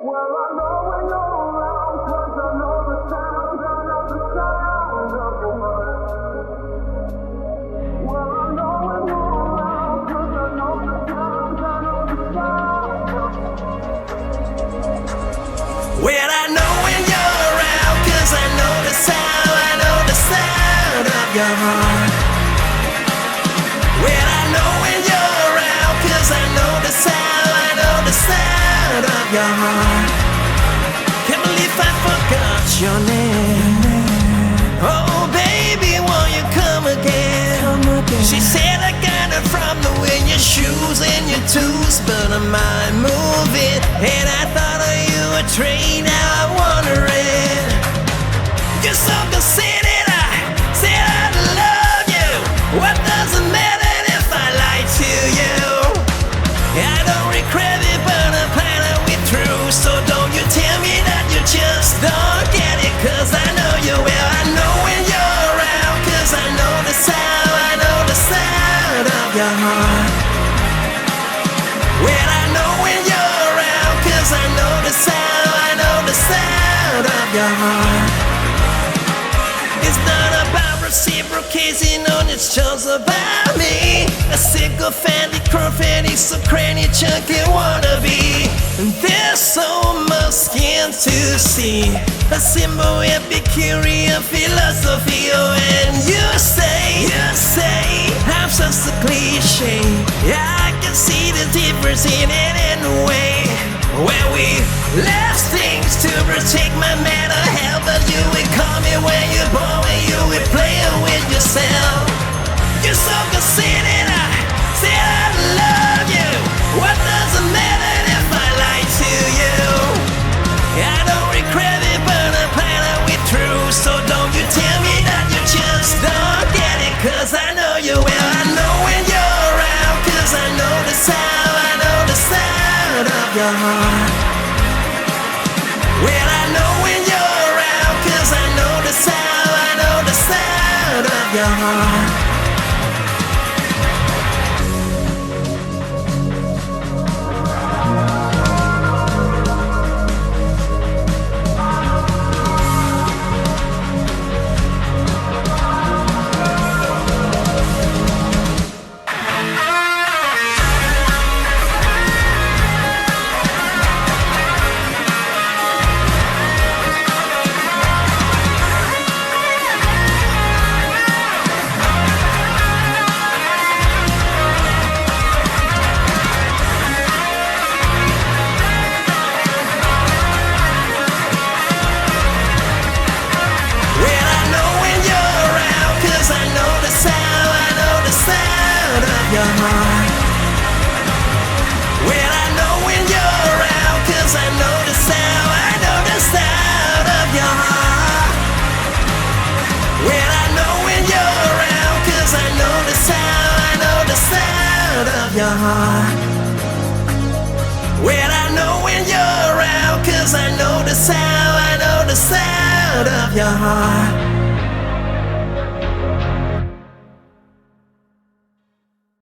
Well, I know when you're around, 'cause I know the sound, I know the sound of your mind. Well, I know when you're around, 'cause I know the sound, I know the sound of your mind. Well, I know when you're around, 'cause I know the sound, I know the sound of your heart. Well, I know when you're around, 'cause I know the sound, I know the sound of your heart. Can't believe I forgot your name. Oh, baby, won't you come again? She said I got it from the way your shoes and your tools, but I might move it. And I thought of you a train, now I'm wondering. You're so conceited, I said I love you. What does it matter if I lie to you? I don't regret it, but I'm planning we're through. So don't you tell me that you just don't get it, 'cause I know you will. I know when you're around, 'cause I know the sound, I know the sound of your heart. Well, I know when you're around, 'cause I know the sound, I know the sound of your heart. It's not about reciprocation, no, it's just about me. A sycophantic, prophetic, Socratic, junkie, wannabe. And there's so much skin to see. A simple Epicurean philosophy. Oh, and you say, I'm just a cliche. Yeah, I can see the difference in it anyway. When we left things to protect my mental health, but you would call me when you're born, when you would play with yourself. You're so conceited, I said I love you. What does it matter if I lie to you? I don't regret it, but I'm planning we're through. So don't you tell me that you just don't get it, 'cause I know you will. I know when you're around, 'cause I know the sound, I know the sound of your heart. Well, I know when you're around, 'cause I know the sound, I know the sound of your heart. Your heart. Well, I know when you're around, 'cause I know the sound, I know the sound of your heart. Well, I know when you're around, 'cause I know the sound, I know the sound of your heart. Well, I know when you're around, 'cause I know the sound, I know the sound of your heart.